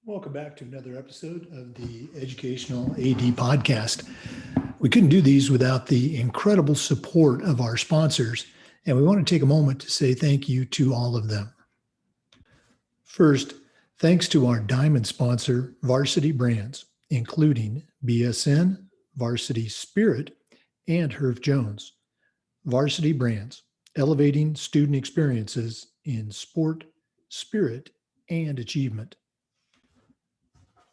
Welcome back to another episode of the Educational AD Podcast. We couldn't do these without the incredible support of our sponsors, and we want to take a moment to say thank you to all of them. First, thanks to our diamond sponsor, Varsity Brands, including BSN, Varsity Spirit, and Herff Jones. Varsity Brands, elevating student experiences in sport, spirit, and achievement.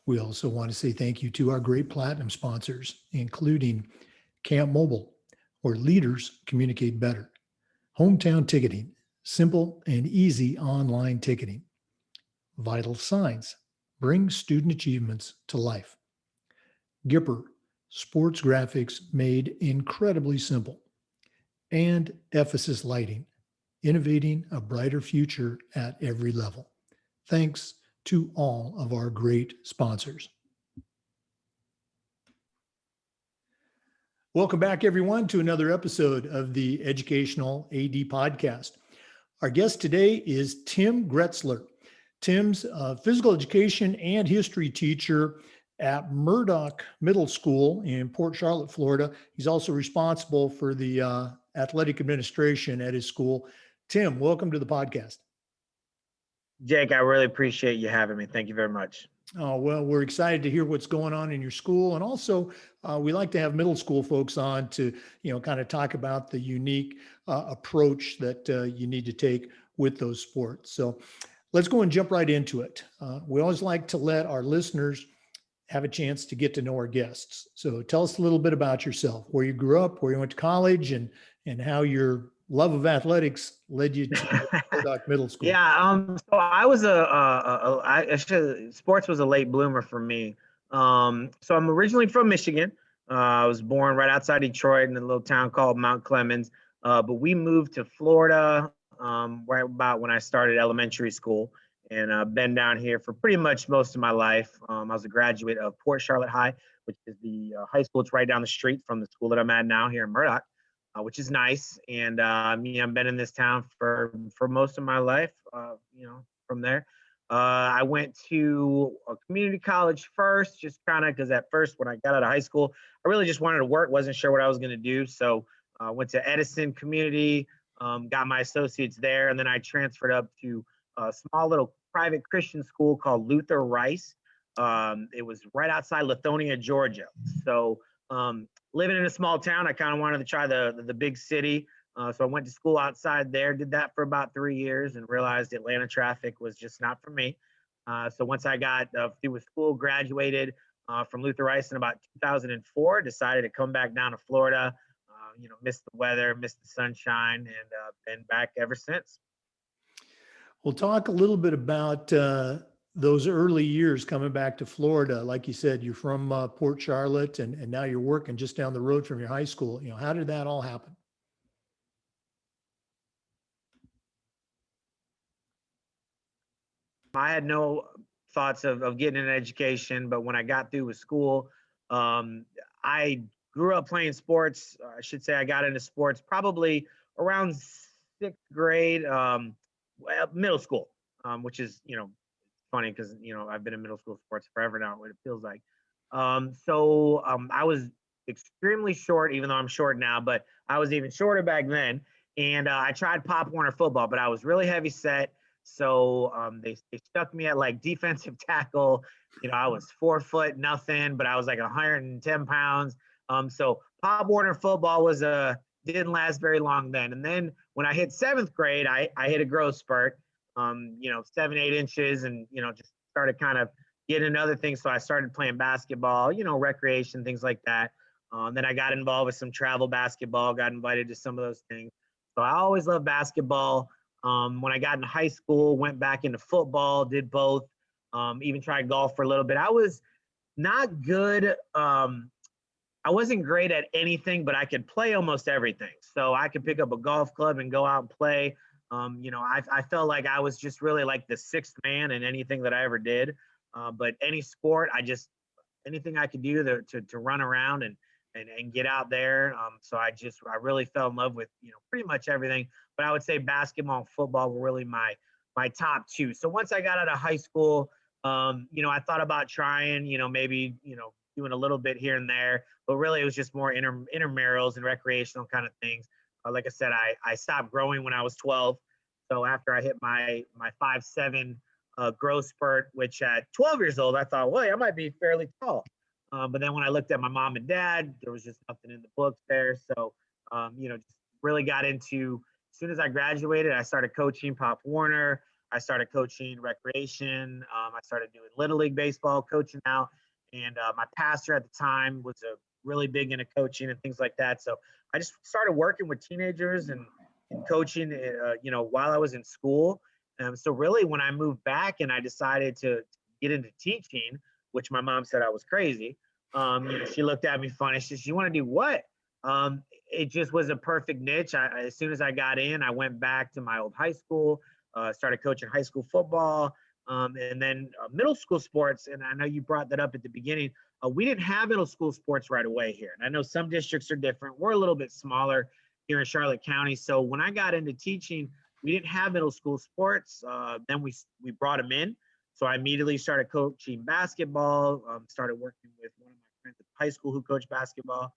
We also want to say thank you to our great platinum sponsors, including Camp Mobile, where leaders communicate better, Hometown Ticketing, simple and easy online ticketing, Vital Signs, bring student achievements to life, Gipper, sports graphics made incredibly simple, and Ephesus Lighting, innovating a brighter future at every level. Thanks to all of our great sponsors. Welcome back, everyone, to another episode of the Educational AD Podcast. Our guest today is Tim Gretzler. Tim's a physical education and history teacher at Murdock Middle School in Port Charlotte, Florida. He's also responsible for the athletic administration at his school. Tim, welcome to the podcast. Jake, I really appreciate you having me. Thank you very much. Oh, well, we're excited to hear what's going on in your school. And also, we like to have middle school folks on to, kind of talk about the unique approach that you need to take with those sports. So let's go and jump right into it. We always like to let our listeners have a chance to get to know our guests. So tell us a little bit about yourself, where you grew up, where you went to college, and how your love of athletics led you to Murdock Middle School. Yeah, so I was sports was a late bloomer for me. So I'm originally from Michigan. I was born right outside Detroit in a little town called Mount Clemens. But we moved to Florida right about when I started elementary school, and been down here for pretty much most of my life. I was a graduate of Port Charlotte High, which is the high school. It's right down the street from the school that I'm at now here in Murdock. Which is nice. And I've been in this town for most of my life, from there. I went to a community college first, just kind of because at first when I got out of high school, I really just wanted to work, wasn't sure what I was going to do. So I went to Edison Community, got my associates there, and then I transferred up to a small little private Christian school called Luther Rice. It was right outside Lithonia, Georgia. So living in a small town, I kind of wanted to try the big city. So I went to school outside there, did that for about 3 years, and realized Atlanta traffic was just not for me. So once I got through with school, graduated from Luther Rice in about 2004, decided to come back down to Florida, missed the weather, missed the sunshine, and been back ever since. We'll talk a little bit about those early years coming back to Florida. Like you said, you're from Port Charlotte, and now you're working just down the road from your high school. How did that all happen? I had no thoughts of getting an education, but when I got through with school, I grew up playing sports. I should say I got into sports probably around sixth grade, middle school, which is, funny because I've been in middle school sports forever now, what it feels like. I was extremely short, even though I'm short now, but I was even shorter back then. And I tried Pop Warner football, but I was really heavy set. So they stuck me at like defensive tackle. I was 4 foot nothing, but I was like 110 pounds. So Pop Warner football didn't last very long then. And then when I hit 7th grade, I hit a growth spurt. 7-8 inches, and just started kind of getting into other things. So I started playing basketball, recreation, things like that. Then I got involved with some travel basketball, got invited to some of those things. So I always loved basketball. When I got into high school, went back into football, did both, even tried golf for a little bit. I was not good. I wasn't great at anything, but I could play almost everything. So I could pick up a golf club and go out and play. I felt like I was just really like the sixth man in anything that I ever did. But any sport, anything I could do to run around and get out there. So I really fell in love with, pretty much everything. But I would say basketball and football were really my top two. So once I got out of high school, I thought about trying, maybe, doing a little bit here and there, but really it was just more intramurals and recreational kind of things. Like I said, I stopped growing when I was 12. So after I hit my 5'7" growth spurt, which at 12 years old, I thought, well, I might be fairly tall. But then when I looked at my mom and dad, there was just nothing in the books there. So, just really got into, as soon as I graduated, I started coaching Pop Warner. I started coaching recreation. I started doing Little League baseball, coaching out. And my pastor at the time was really big into coaching and things like that. So I just started working with teenagers and coaching, while I was in school. So really, when I moved back and I decided to get into teaching, which my mom said I was crazy, she looked at me funny. She said, "You want to do what?" It just was a perfect niche. As soon as I got in, I went back to my old high school, started coaching high school football, and then middle school sports. And I know you brought that up at the beginning. We didn't have middle school sports right away here. And I know some districts are different. We're a little bit smaller here in Charlotte County. So when I got into teaching, we didn't have middle school sports. Then we brought them in. So I immediately started coaching basketball, started working with one of my friends at high school who coached basketball.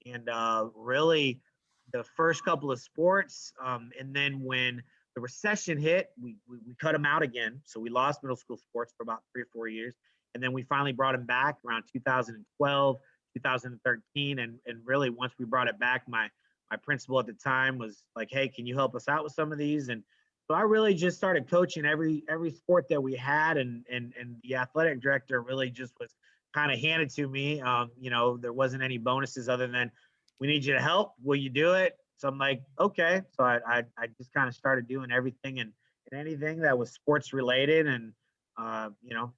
And really, the first couple of sports. And then when the recession hit, we cut them out again. So we lost middle school sports for about 3 or 4 years. And then we finally brought them back around 2012, 2013. And really, once we brought it back, my principal at the time was like, "Hey, can you help us out with some of these?" And so I really just started coaching every sport that we had. And the athletic director really just was kind of handed to me. There wasn't any bonuses other than, "We need you to help. Will you do it?" So I'm like, okay. So I just kind of started doing everything and anything that was sports related, and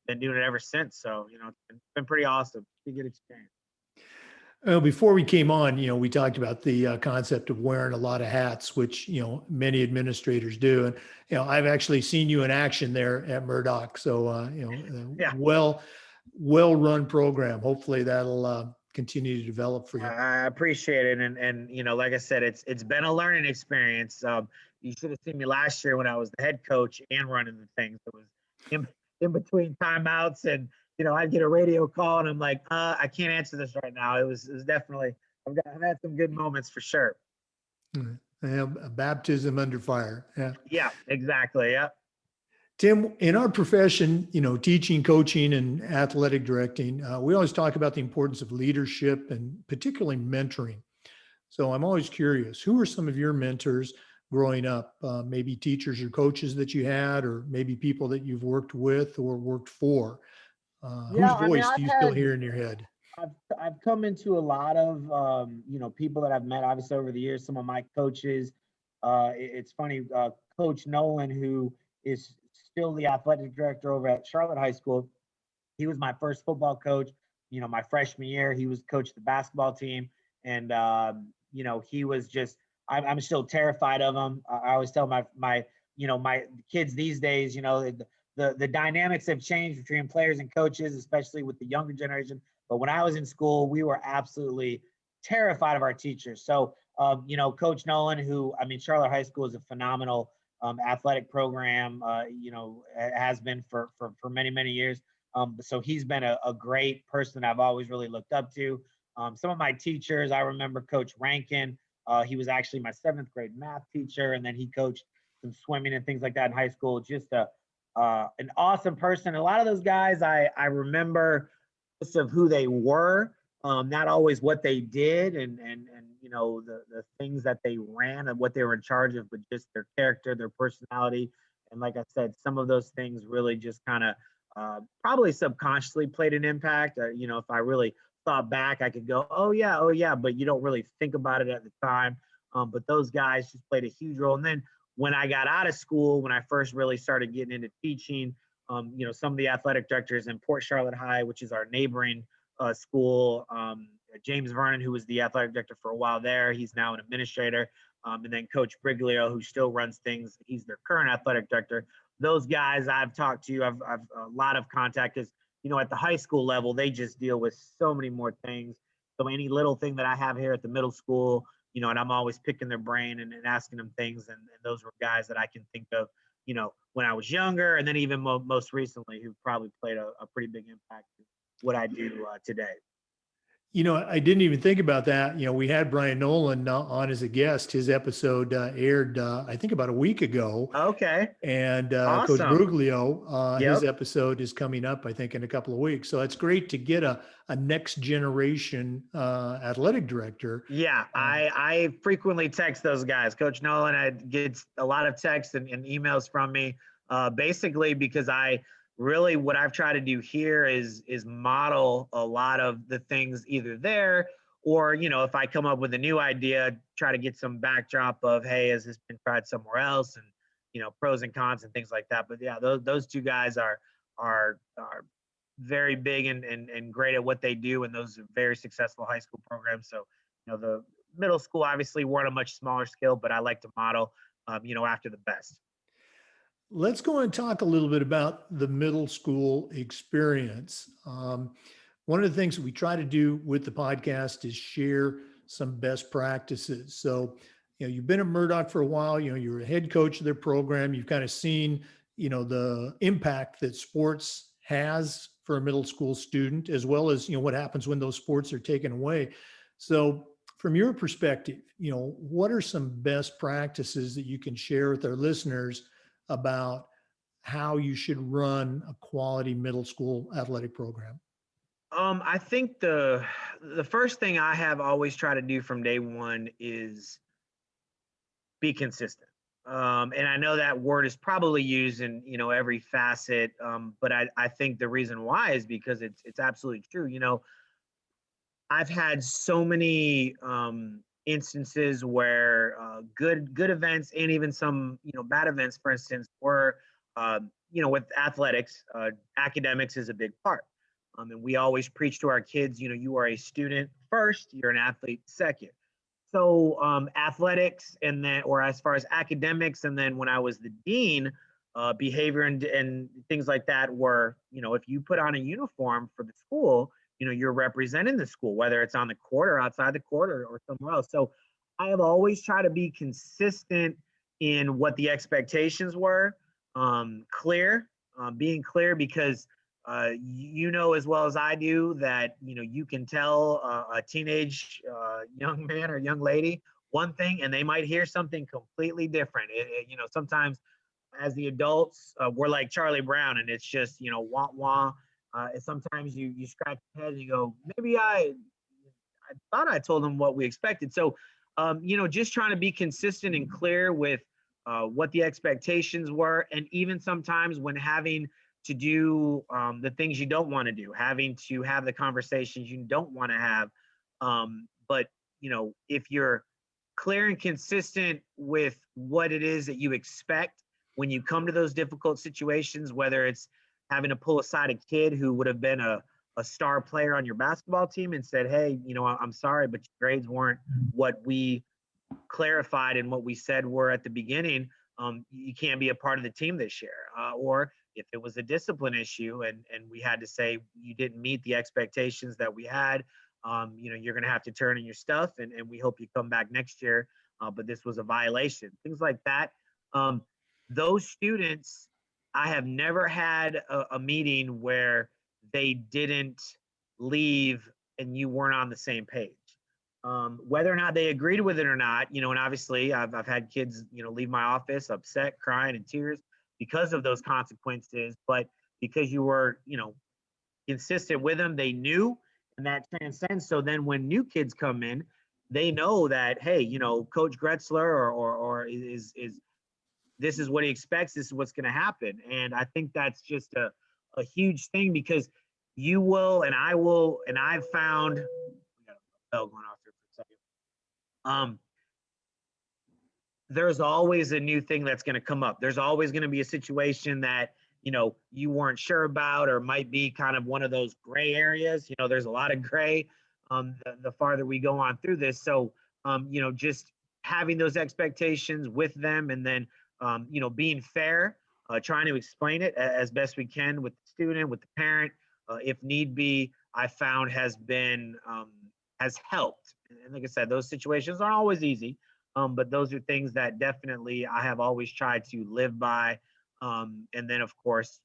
been doing it ever since. So it's been pretty awesome. Pretty good experience. Before we came on, we talked about the concept of wearing a lot of hats, which, many administrators do. And, I've actually seen you in action there at Murdock. So, Yeah, well run program. Hopefully that'll continue to develop for you. I appreciate it, and like I said, it's been a learning experience. You should have seen me last year when I was the head coach and running the things. It was in, in between timeouts, and I'd get a radio call, and I'm like, I can't answer this right now. It was definitely, I've had some good moments for sure. Yeah, a baptism under fire. Yeah. Yeah, exactly. Yeah. Tim, in our profession, teaching, coaching, and athletic directing, we always talk about the importance of leadership and particularly mentoring. So I'm always curious, who are some of your mentors growing up? Maybe teachers or coaches that you had, or maybe people that you've worked with or worked for. Yeah, Whose I mean, voice do you still hear in your head? I've come into a lot of people that I've met obviously over the years. Some of my coaches. It's funny, Coach Nolan, who is still the athletic director over at Charlotte High School. He was my first football coach. My freshman year, he was coach of the basketball team, and he was just. I'm still terrified of him. I always tell my kids these days, the dynamics have changed between players and coaches, especially with the younger generation. But when I was in school, we were absolutely terrified of our teachers. So, Coach Nolan, who, I mean, Charlotte High School is a phenomenal athletic program, has been for many, many years. So he's been a great person I've always really looked up to. Some of my teachers, I remember Coach Rankin. He was actually my seventh grade math teacher, and then he coached some swimming and things like that in high school. Just an awesome person. A lot of those guys I remember just of who they were, not always what they did, and the things that they ran and what they were in charge of, but just their character, their personality. And like I said, some of those things really just kind of probably subconsciously played an impact. If I really thought back, I could go, oh yeah, but you don't really think about it at the time. But those guys just played a huge role. And then when I got out of school, when I first really started getting into teaching, some of the athletic directors in Port Charlotte High, which is our neighboring school, James Vernon, who was the athletic director for a while there, he's now an administrator. And then Coach Bruglio, who still runs things, he's their current athletic director. Those guys I've talked to, I've a lot of contact, because at the high school level, they just deal with so many more things. So any little thing that I have here at the middle school, and I'm always picking their brain and asking them things. And those were guys that I can think of, when I was younger, and then even most recently, who probably played a pretty big impact in what I do today. I didn't even think about that. We had Brian Nolan on as a guest. His episode aired, I think, about a week ago. Okay, And Coach awesome. Bruglio, his Yep. episode is coming up, I think, in a couple of weeks. So it's great to get a next generation athletic director. Yeah, I frequently text those guys. Coach Nolan gets a lot of texts and emails from me, basically because what I've tried to do here is model a lot of the things either there, or if I come up with a new idea, try to get some backdrop of, hey, has this been tried somewhere else, and pros and cons and things like that. But yeah, those two guys are very big and great at what they do, and those are very successful high school programs. So the middle school obviously we're on a much smaller scale, but I like to model after the best. Let's go and talk a little bit about the middle school experience. One of the things that we try to do with the podcast is share some best practices. So, you've been at Murdock for a while, you're a head coach of their program. You've kind of seen, the impact that sports has for a middle school student, as well as, what happens when those sports are taken away. So from your perspective, what are some best practices that you can share with our listeners about how you should run a quality middle school athletic program? I think the first thing I have always tried to do from day one is be consistent. And I know that word is probably used in every facet, but I think the reason why is because it's absolutely true. I've had so many instances where good events and even some bad events, for instance, were with athletics, academics is a big part. And we always preach to our kids, you are a student first, you're an athlete second. So athletics, and then, or as far as academics, and then when I was the dean, behavior and things like that were, if you put on a uniform for the school, you're representing the school, whether it's on the court or outside the court or somewhere else. So I have always tried to be consistent in what the expectations were, being clear, because as well as I do that, you can tell a teenage young man or young lady one thing, and they might hear something completely different. Sometimes as the adults, we're like Charlie Brown, and it's just, wah wah. And sometimes you scratch your head and you go, maybe I thought I told them what we expected. So, just trying to be consistent and clear with what the expectations were. And even sometimes when having to do the things you don't want to do, having to have the conversations you don't want to have. But, if you're clear and consistent with what it is that you expect when you come to those difficult situations, whether it's having to pull aside a kid who would have been a star player on your basketball team and said, hey, I'm sorry, but your grades weren't what we clarified and what we said were at the beginning. You can't be a part of the team this year. Or if it was a discipline issue and we had to say you didn't meet the expectations that we had, you're going to have to turn in your stuff, and we hope you come back next year. But this was a violation, things like that. Those students, I have never had a meeting where they didn't leave and you weren't on the same page. Whether or not they agreed with it or not, and obviously I've had kids, leave my office upset, crying in tears because of those consequences, but because you were, consistent with them, they knew, and that transcends. So then when new kids come in, they know that, hey, Coach Gretzler or is this is what he expects, this is what's going to happen. And I think that's just a huge thing, because you will, and I will, and I've found, we got a bell going off here for a second. There's always a new thing that's going to come up. There's always going to be a situation that, you weren't sure about, or might be kind of one of those gray areas. There's a lot of gray the farther we go on through this. So, just having those expectations with them, and then, being fair, trying to explain it as best we can with the student, with the parent, if need be, I found has helped. And like I said, those situations aren't always easy. But those are things that definitely I have always tried to live by, And then, of course,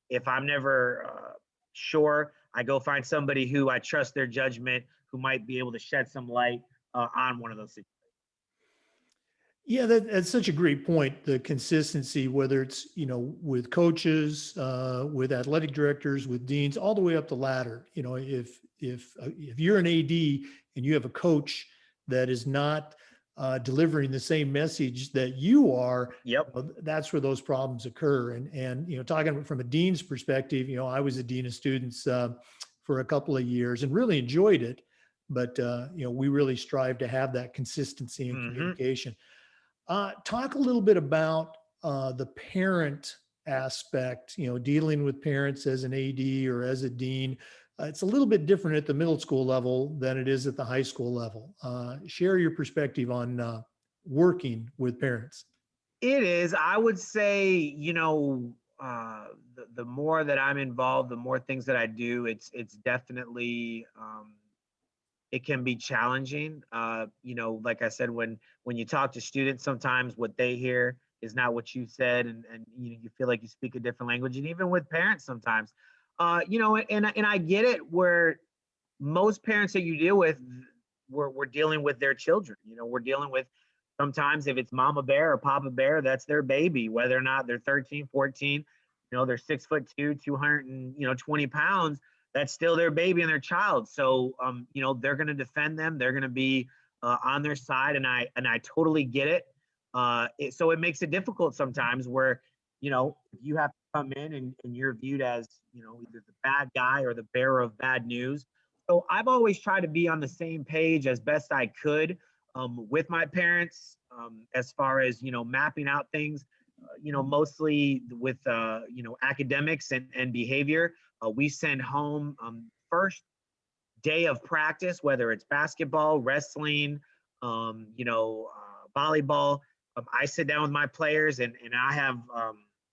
if I'm never sure, I go find somebody who I trust their judgment, who might be able to shed some light on one of those situations. Yeah, that's such a great point. The consistency, whether it's, with coaches, with athletic directors, with deans, all the way up the ladder. If you're an AD and you have a coach that is not delivering the same message that you are, Yep. that's where those problems occur. And talking from a dean's perspective, I was a dean of students for a couple of years and really enjoyed it. But we really strive to have that consistency and Hmm. communication. Talk a little bit about the parent aspect, dealing with parents as an AD or as a dean. It's a little bit different at the middle school level than it is at the high school level. Share your perspective on working with parents. It is. I would say, the more that I'm involved, the more things that I do, it's definitely it can be challenging. Like I said, when you talk to students, sometimes what they hear is not what you said, and you feel like you speak a different language, and even with parents sometimes, and I get it where most parents that you deal with, we're dealing with their children. We're dealing with sometimes if it's mama bear or papa bear, that's their baby, whether or not they're 13, 14, they're 6'2", 200 and 20 pounds. That's still their baby and their child. So, they're going to defend them. They're going to be on their side. And I totally get it. So it makes it difficult sometimes where, you have to come in and you're viewed as, either the bad guy or the bearer of bad news. So I've always tried to be on the same page as best I could with my parents, as far as mapping out things. Mostly with academics and behavior. We send home first day of practice, whether it's basketball, wrestling, volleyball. I sit down with my players and I have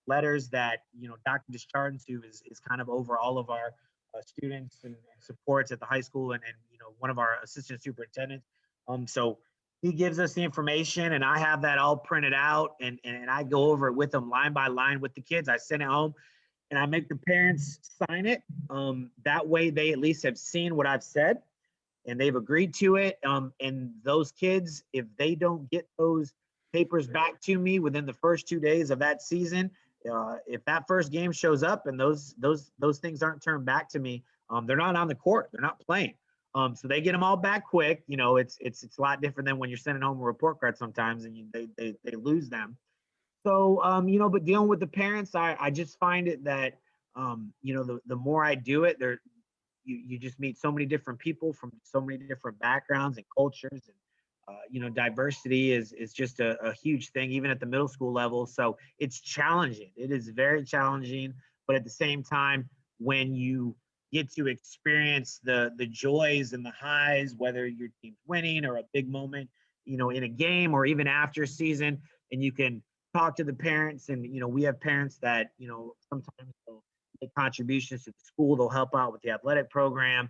letters that Dr. Deschardins, who is kind of over all of our students and supports at the high school, and one of our assistant superintendents. So he gives us the information, and I have that all printed out, and I go over it with them line by line with the kids. I send it home, and I make the parents sign it. That way, they at least have seen what I've said, and they've agreed to it. And those kids, if they don't get those papers back to me within the first 2 days of that season, if that first game shows up and those things aren't turned back to me, they're not on the court. They're not playing. So they get them all back quick. It's a lot different than when you're sending home a report card sometimes and they lose them. So, but dealing with the parents, I just find it that, the more I do it, you just meet so many different people from so many different backgrounds and cultures. And, diversity is just a huge thing, even at the middle school level. So it's challenging. It is very challenging. But at the same time, when you get to experience the joys and the highs, whether your team's winning or a big moment, in a game or even after a season, and you can talk to the parents. And we have parents that sometimes they'll make contributions to the school. They'll help out with the athletic program,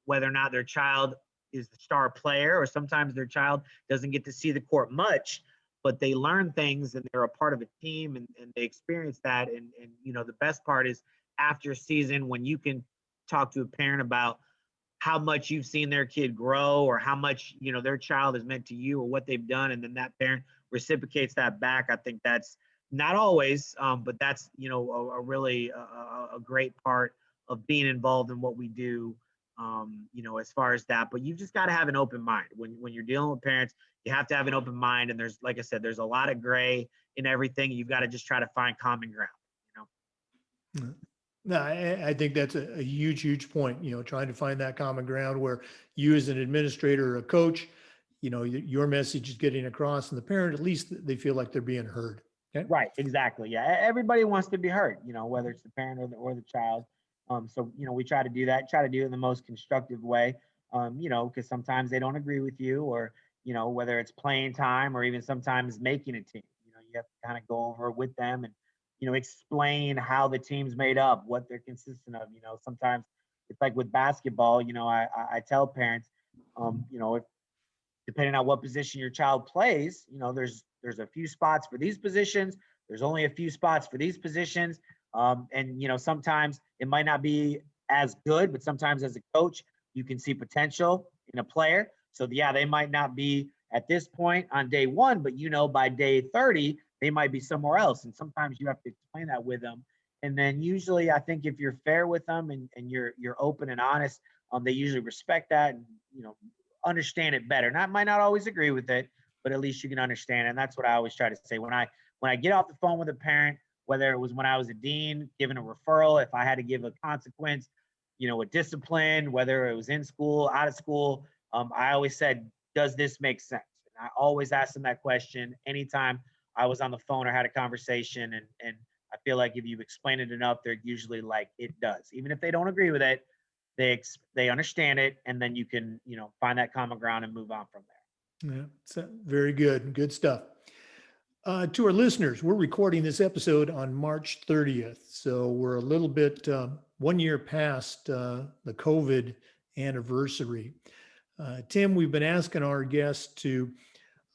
whether or not their child is the star player, or sometimes their child doesn't get to see the court much, but they learn things and they're a part of a team, and they experience that. And the best part is after a season when you can talk to a parent about how much you've seen their kid grow, or how much their child has meant to you, or what they've done, and then that parent reciprocates that back. I think that's not always, but that's a really a great part of being involved in what we do. As far as that, but you've just got to have an open mind when you're dealing with parents. You have to have an open mind, and there's, like I said, there's a lot of gray in everything. You've got to just try to find common ground. No, I think that's a huge, huge point, trying to find that common ground where you as an administrator or a coach, your message is getting across, and the parent, at least they feel like they're being heard. Okay. Right, exactly. Yeah, everybody wants to be heard, whether it's the parent or the child. So we try to do that. Try to do it in the most constructive way. Because sometimes they don't agree with you, or whether it's playing time or even sometimes making a team. You have to kind of go over with them and explain how the team's made up, what they're consistent of. Sometimes it's like with basketball. I tell parents, if depending on what position your child plays, there's a few spots for these positions, there's only a few spots for these positions. And, sometimes it might not be as good, but sometimes as a coach, you can see potential in a player. So, yeah, they might not be at this point on day one, but, by day 30, they might be somewhere else. And sometimes you have to explain that with them. And then usually I think if you're fair with them and you're open and honest, they usually respect that and, understand it better. And I might not always agree with it, but at least you can understand. And that's what I always try to say when I get off the phone with a parent, whether it was when I was a dean, giving a referral, if I had to give a consequence, a discipline, whether it was in school, out of school, I always said, does this make sense? And I always asked them that question anytime I was on the phone or had a conversation. And I feel like if you explain it enough, they're usually like, it does. Even if they don't agree with it, they understand it, and then you can, find that common ground and move on from there. Yeah, so very good. Good stuff. To our listeners, we're recording this episode on March 30th. So we're a little bit 1 year past the COVID anniversary. Tim, we've been asking our guests to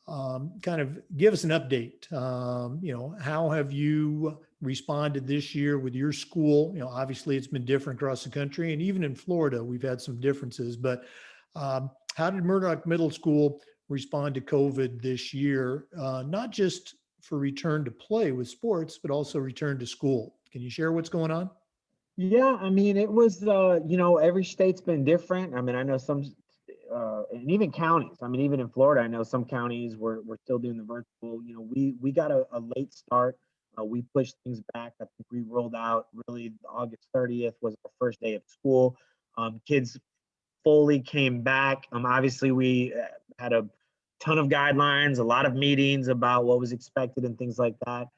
kind of give us an update. How have you responded this year with your school? Obviously it's been different across the country, and even in Florida, we've had some differences, but how did Murdock Middle School respond to COVID this year? Not just for return to play with sports, but also return to school. Can you share what's going on? Yeah, I mean, it was, every state's been different. I mean, I know some, and even counties. I mean, even in Florida, I know some counties were still doing the virtual. We got a late start. We pushed things back. I think we rolled out really August 30th was our first day of school. Kids fully came back. Obviously, we had a ton of guidelines, a lot of meetings about what was expected and things like that.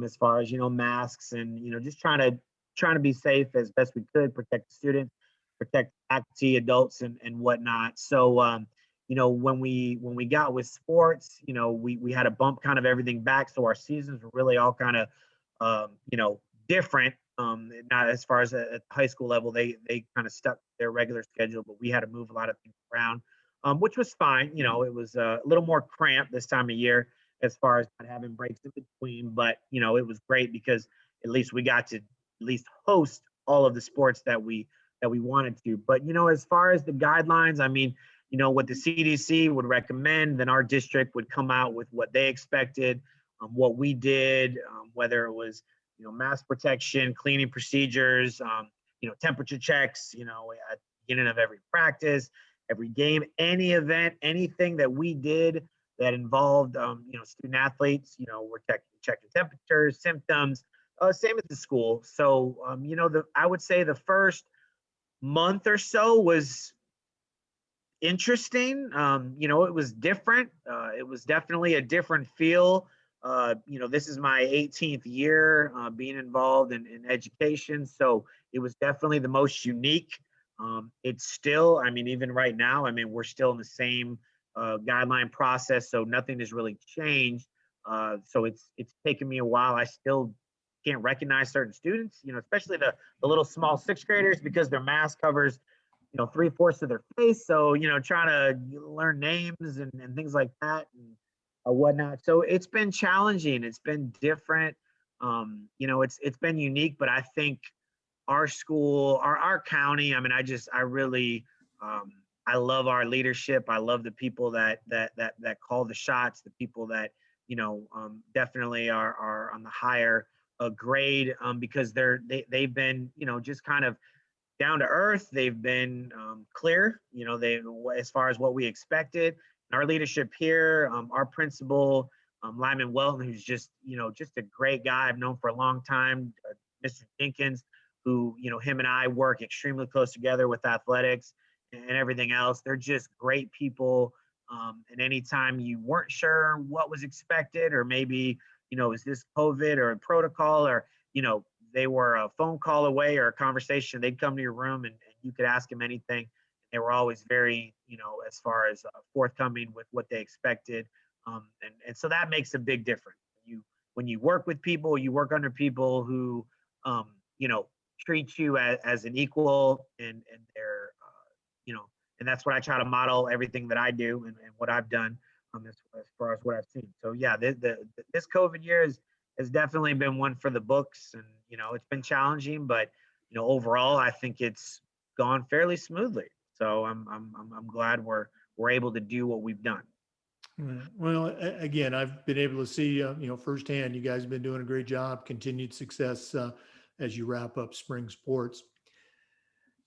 As far as masks and just trying to be safe as best we could, protect the students, protect faculty, adults, and whatnot. So when we got with sports, we had to bump kind of everything back. So our seasons were really all kind of different. Not as far as at the high school level, they kind of stuck their regular schedule, but we had to move a lot of things around, which was fine. It was a little more cramped this time of year as far as not having breaks in between, but it was great because at least we got to at least host all of the sports that we wanted to. But as far as the guidelines, I mean, what the CDC would recommend, then our district would come out with what they expected, what we did, whether it was mask protection, cleaning procedures, temperature checks, at the beginning of every practice, every game, any event, anything that we did that involved, student athletes, we're checking temperatures, symptoms, same at the school. So, I would say the first month or so was interesting. It was different. It was definitely a different feel. This is my 18th year being involved in education. So it was definitely the most unique. It's still, I mean, even right now, I mean, we're still in the same guideline process. So nothing has really changed. So it's taken me a while. I still can't recognize certain students, especially the little small sixth graders because their mask covers 3/4 of their face. So, trying to learn names and things like that and whatnot. So it's been challenging. It's been different. It's been unique, but I think our school, our county, I mean, I really, I love our leadership. I love the people that call the shots, the people that, definitely are on the higher grade because they've been, just kind of down to earth. They've been clear, they as far as what we expected. And our leadership here, our principal, Lyman Welton, who's just a great guy I've known for a long time. Mr. Jenkins, who him and I work extremely close together with athletics and everything else. They're just great people. And anytime you weren't sure what was expected, or maybe is this COVID or a protocol, or they were a phone call away or a conversation, they'd come to your room and you could ask them anything. They were always very, as far as forthcoming with what they expected. And so that makes a big difference. When you work with people, you work under people who, treat you as an equal, and they're, and that's what I try to model everything that I do and what I've done as far as what I've seen. So yeah, this COVID year has definitely been one for the books, and it's been challenging, but overall, I think it's gone fairly smoothly. So I'm glad we're able to do what we've done. Right. Well, again, I've been able to see, firsthand, you guys have been doing a great job, continued success as you wrap up spring sports.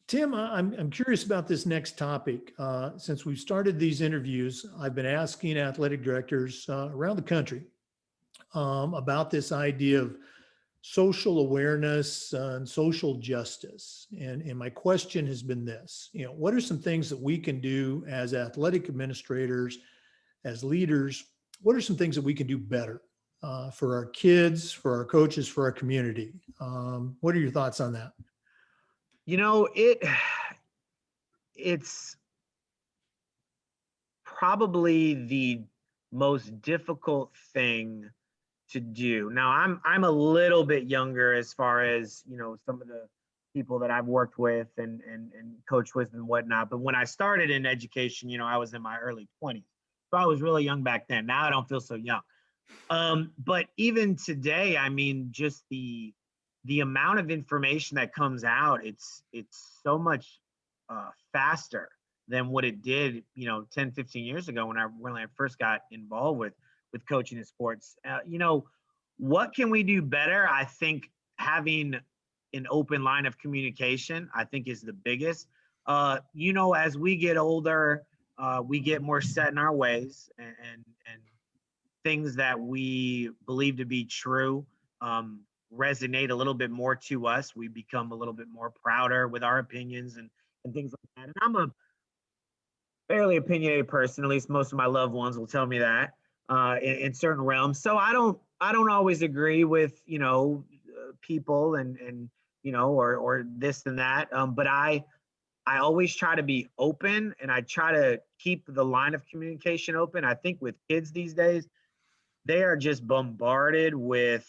Tim, I'm curious about this next topic. Since we've started these interviews, I've been asking athletic directors around the country about this idea of social awareness and social justice. And my question has been this, what are some things that we can do as athletic administrators, as leaders? What are some things that we can do better for our kids, for our coaches, for our community? What are your thoughts on that? It's probably the most difficult thing to do. Now, I'm a little bit younger as far as some of the people that I've worked with and coached with and whatnot. But when I started in education, I was in my early 20s, so I was really young back then. Now I don't feel so young. But even today, I mean, just the amount of information that comes out, it's so much faster than what it did 10, 15 years ago when I first got involved with coaching in sports. What can we do better? I think having an open line of communication, I think, is the biggest. As we get older, we get more set in our ways, and things that we believe to be true resonate a little bit more to us. We become a little bit more prouder with our opinions and things like that. And I'm a fairly opinionated person. At least most of my loved ones will tell me that in certain realms. So I don't always agree with people and or this and that. But I always try to be open, and I try to keep the line of communication open. I think with kids these days, they are just bombarded with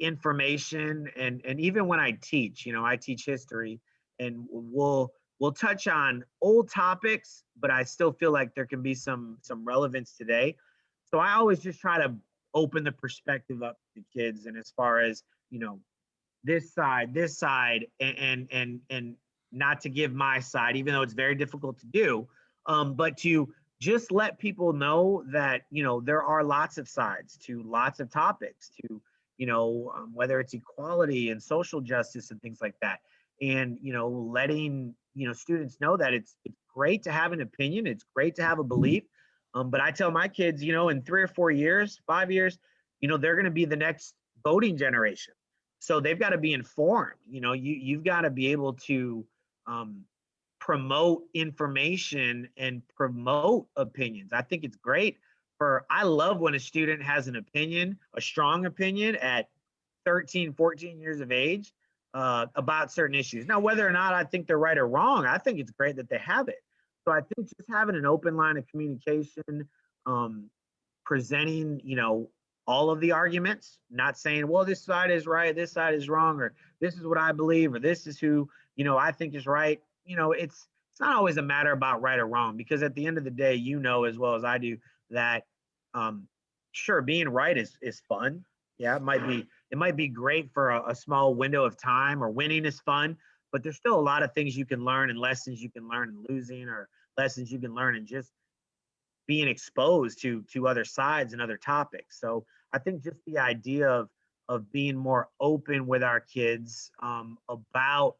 information, and even when I teach, I teach history, and we'll touch on old topics, but I still feel like there can be some relevance today. So I always just try to open the perspective up to kids, and as far as this side, and not to give my side, even though it's very difficult to do, but to just let people know that there are lots of sides to lots of topics, to whether it's equality and social justice and things like that, and letting students know that it's great to have an opinion, it's great to have a belief, but I tell my kids, in 3 or 4 years, 5 years, they're going to be the next voting generation, so they've got to be informed. You've got to be able to promote information and promote opinions. I think it's great I love when a student has an opinion, a strong opinion at 13, 14 years of age about certain issues. Now, whether or not I think they're right or wrong, I think it's great that they have it. So I think just having an open line of communication, presenting, all of the arguments, not saying, well, this side is right, this side is wrong, or this is what I believe, or this is who, I think is right. It's not always a matter about right or wrong, because at the end of the day, as well as I do, that sure, being right is fun. Yeah, it might be great for a small window of time, or winning is fun, but there's still a lot of things you can learn, and lessons you can learn in losing, or lessons you can learn in just being exposed to other sides and other topics. So I think just the idea of being more open with our kids about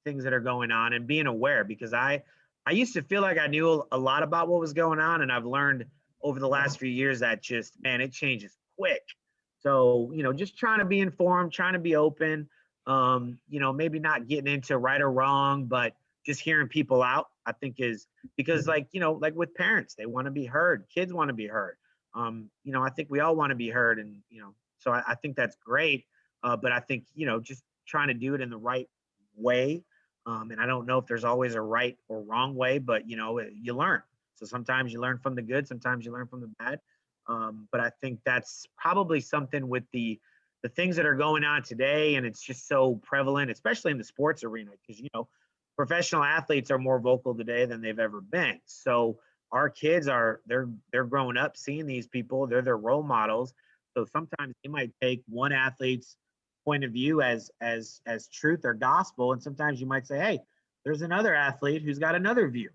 things that are going on, and being aware, because I used to feel like I knew a lot about what was going on, and I've learned over the last few years that just, man, it changes quick. So, just trying to be informed, trying to be open, maybe not getting into right or wrong, but just hearing people out, I think is, because like with parents, they want to be heard. Kids want to be heard. I think we all want to be heard. And, so I think that's great. But I think, just trying to do it in the right way. And I don't know if there's always a right or wrong way, but, you learn. So sometimes you learn from the good, sometimes you learn from the bad. But I think that's probably something with the things that are going on today. And it's just so prevalent, especially in the sports arena, because, professional athletes are more vocal today than they've ever been. So our kids they're growing up seeing these people, they're their role models. So sometimes they might take one athlete's point of view as truth or gospel, and sometimes you might say, hey, there's another athlete who's got another view.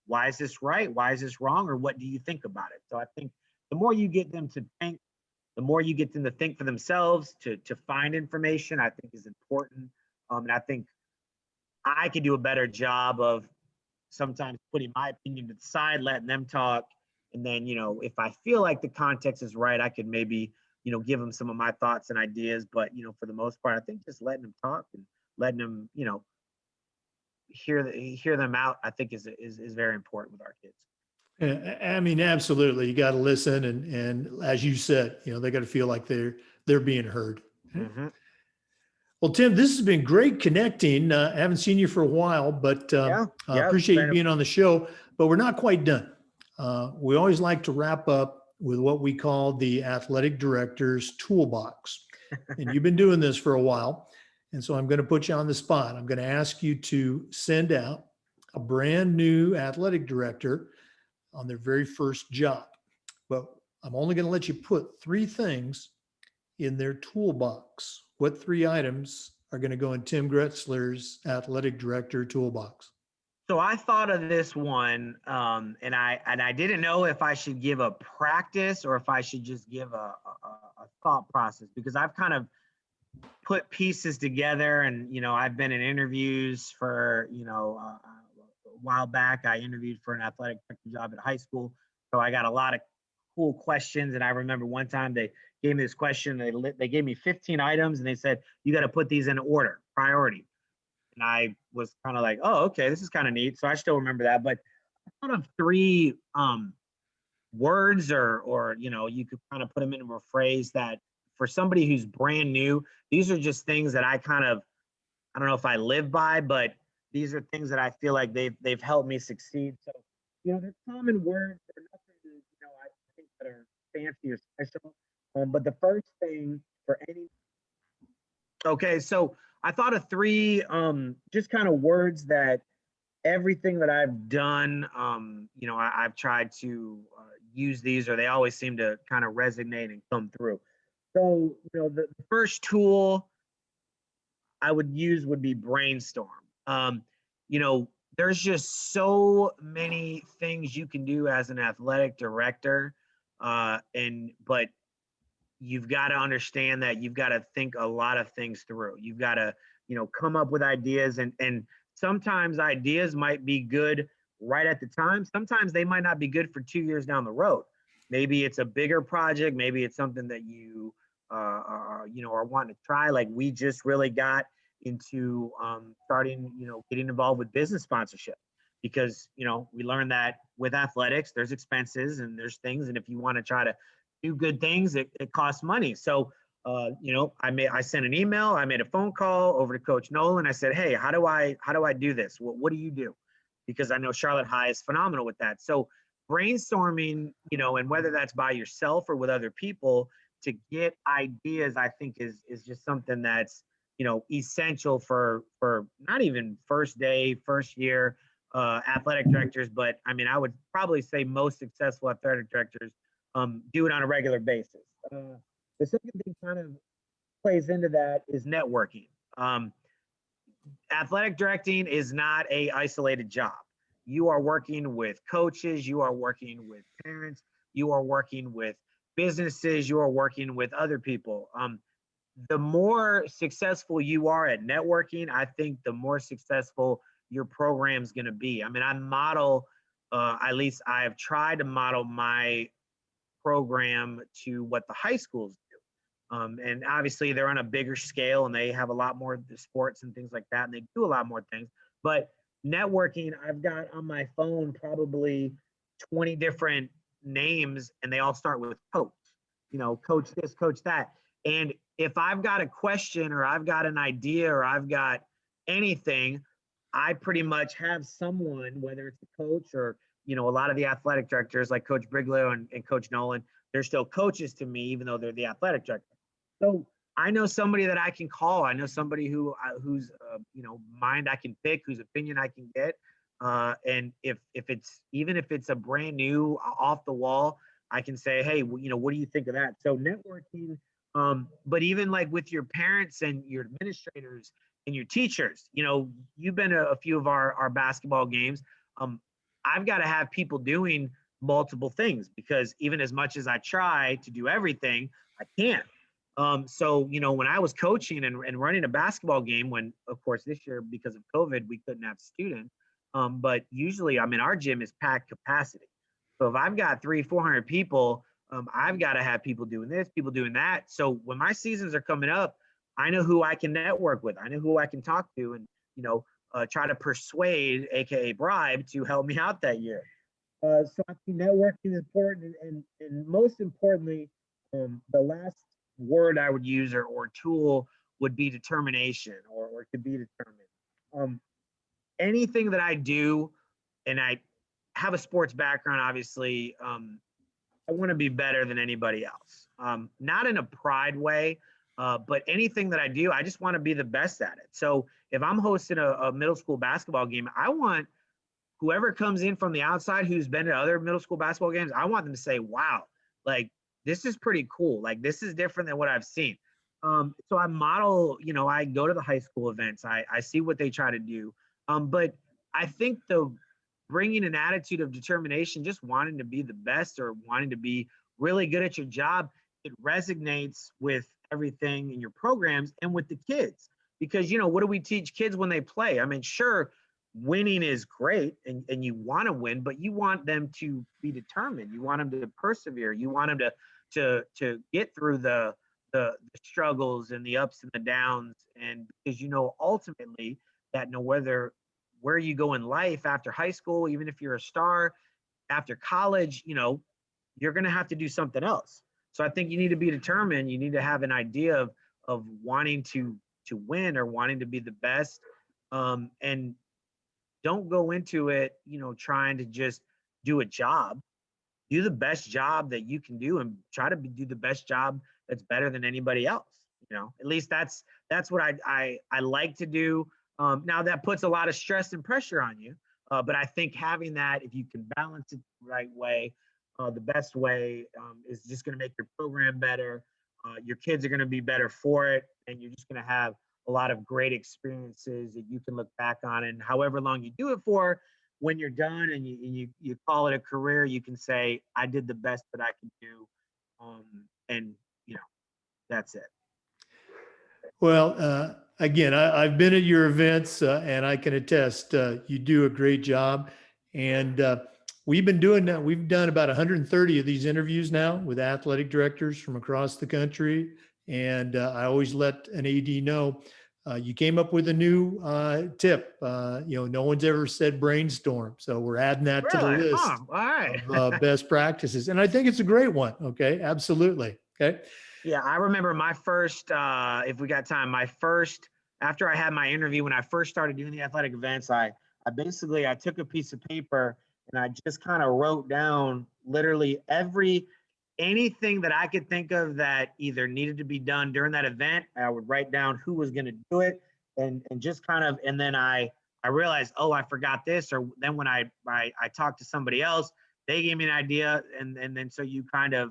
Why is this right? Why is this wrong? Or what do you think about it? So I think the more you get them to think, the more you get them to think for themselves, to find information, I think is important. And I think I could do a better job of sometimes putting my opinion to the side, letting them talk. And then, if I feel like the context is right, I could maybe, give them some of my thoughts and ideas. But, for the most part, I think just letting them talk and letting them, hear them out, I think is very important with our kids. I mean, absolutely. You got to listen, and as you said, they got to feel like they're being heard. Mm-hmm. Well, Tim, this has been great connecting. I haven't seen you for a while, but I Yeah. appreciate you being on the show. But we're not quite done. We always like to wrap up with what we call the athletic director's toolbox. And you've been doing this for a while. And so I'm going to put you on the spot. I'm going to ask you to send out a brand new athletic director on their very first job. But I'm only going to let you put 3 things in their toolbox. What 3 items are going to go in Tim Gretzler's athletic director toolbox? So I thought of this one, and I didn't know if I should give a practice or if I should just give a thought process, because I've kind of put pieces together, and I've been in interviews for a while back. I interviewed for an athletic director job at high school, so I got a lot of cool questions. And I remember one time they gave me this question. They gave me 15 items, and they said you got to put these in order, priority. And I was kind of like, oh, okay, this is kind of neat. So I still remember that. But I thought of 3 words, or you could kind of put them into a phrase that for somebody who's brand new, these are just things that I don't know if I live by, but these are things that I feel like they've helped me succeed. So, they're common words. They're nothing, I think that are fancy or special. But the first thing for any Okay, so I thought of 3 just kind of words that everything that I've done, I've tried to use these, or they always seem to kind of resonate and come through. So, the first tool I would use would be brainstorm. You know, there's just so many things you can do as an athletic director, but you've got to understand that you've got to think a lot of things through. You've got to, come up with ideas, and sometimes ideas might be good right at the time. Sometimes they might not be good for 2 years down the road. Maybe it's a bigger project. Maybe it's something that you, are wanting to try. Like we just really got into starting, getting involved with business sponsorship, because, we learned that with athletics, there's expenses and there's things. And if you want to try to do good things, it costs money. So, I sent an email, I made a phone call over to Coach Nolan. I said, hey, how do I do this? What do you do? Because I know Charlotte High is phenomenal with that. So brainstorming, and whether that's by yourself or with other people to get ideas, I think is just something that's, essential for not even first day, first year athletic directors, but I mean, I would probably say most successful athletic directors do it on a regular basis. The second thing kind of plays into that is networking. Athletic directing is not a isolated job. You are working with coaches, you are working with parents, you are working with businesses, you are working with other people. The more successful you are at networking, I think the more successful your program is going to be. I mean, at least I have tried to model my program to what the high schools do. And obviously they're on a bigger scale and they have a lot more sports and things like that. And they do a lot more things, but networking, I've got on my phone probably 20 different names, and they all start with coach, coach this, coach that. And if I've got a question or I've got an idea or I've got anything, I pretty much have someone, whether it's a coach or, a lot of the athletic directors like Coach Bruglio and Coach Nolan, they're still coaches to me, even though they're the athletic director. So I know somebody that I can call. I know somebody whose mind I can pick, whose opinion I can get. And if it's a brand new off the wall I can say, hey, what do you think of that? So networking, but even like with your parents and your administrators and your teachers, you've been to a few of our basketball games. Um, I've got to have people doing multiple things because even as much as I try to do everything, I can't. So, when I was coaching and running a basketball game, when, of course, this year, because of COVID, we couldn't have students. But usually, our gym is packed capacity. So if I've got 400 people, I've got to have people doing this, people doing that. So when my seasons are coming up, I know who I can network with. I know who I can talk to and, try to persuade, AKA bribe, to help me out that year. So I think networking is important. And most importantly, the last word I would use or tool would be determination or to be determined. Um, Anything that I do, and I have a sports background, obviously, I want to be better than anybody else. Not in a pride way, but anything that I do, I just want to be the best at it. So if I'm hosting a middle school basketball game, I want whoever comes in from the outside who's been to other middle school basketball games, I want them to say, wow, like this is pretty cool. Like this is different than what I've seen. So I model, I go to the high school events. I see what they try to do. But I think the bringing an attitude of determination, just wanting to be the best or wanting to be really good at your job, it resonates with everything in your programs and with the kids. Because, what do we teach kids when they play? I mean, sure, winning is great and you want to win, but you want them to be determined. You want them to persevere. You want them to get through the struggles and the ups and the downs. And because ultimately that no whether where you go in life after high school, even if you're a star, after college, you're going to have to do something else. So I think you need to be determined. You need to have an idea of wanting to win or wanting to be the best. And don't go into it, trying to just do a job. Do the best job that you can do and try to do the best job that's better than anybody else. At least that's what I like to do. Now that puts a lot of stress and pressure on you, but I think having that, if you can balance it the right way, the best way, is just going to make your program better. Your kids are going to be better for it, and you're just going to have a lot of great experiences that you can look back on. And however long you do it for, when you're done and you call it a career, you can say, I did the best that I could do. And, that's it. Well, again, I've been at your events and I can attest you do a great job. And we've been doing that. We've done about 130 of these interviews now with athletic directors from across the country. And I always let an AD know you came up with a new tip. No one's ever said brainstorm. So we're adding that to the Really? list Huh. All right. of best practices. And I think it's a great one. Okay. Absolutely. Okay. Yeah, I remember my first, if we got time, after I had my interview, when I first started doing the athletic events, I took a piece of paper and I just kind of wrote down literally anything that I could think of that either needed to be done during that event. I would write down who was going to do it and just kind of, and then I realized, oh, I forgot this. Or then when I talked to somebody else, they gave me an idea. And then, so you kind of,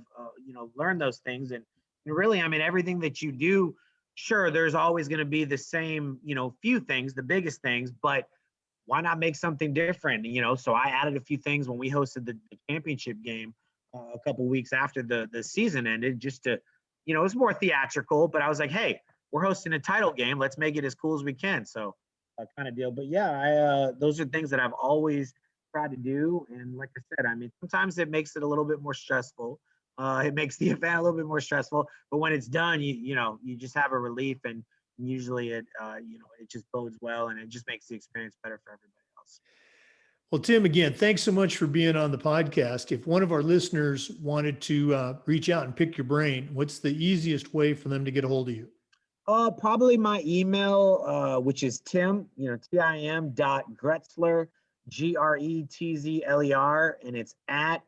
learn those things. And really, everything that you do, sure, there's always going to be the same, few things, the biggest things, but why not make something different? So I added a few things when we hosted the championship game a couple weeks after the season ended, just to, it was more theatrical, but I was like, hey, we're hosting a title game. Let's make it as cool as we can. So kind of deal. But yeah, those are things that I've always tried to do. And like I said, sometimes it makes it a little bit more stressful. It makes the event a little bit more stressful, but when it's done, you just have a relief, and usually it just bodes well, and it just makes the experience better for everybody else. Well, Tim, again, thanks so much for being on the podcast. If one of our listeners wanted to reach out and pick your brain, what's the easiest way for them to get a hold of you? Probably my email, which is Tim, TIM Gretzler, GRETZLER, and it's at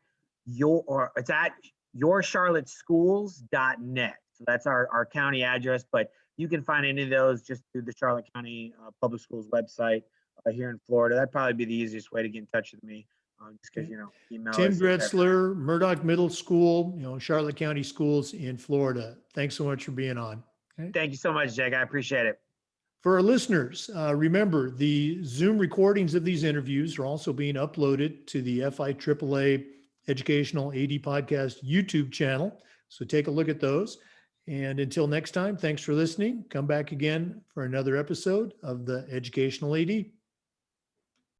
yourcharlotteschools.net. So that's our county address, but you can find any of those just through the Charlotte County Public Schools website here in Florida. That'd probably be the easiest way to get in touch with me. just because, email Tim is. Gretzler, Murdock Middle School, Charlotte County Schools in Florida. Thanks so much for being on. Okay. Thank you so much, Jake. I appreciate it. For our listeners, remember the Zoom recordings of these interviews are also being uploaded to the FIAAA Educational AD Podcast YouTube channel. So take a look at those. And until next time, thanks for listening. Come back again for another episode of the Educational AD.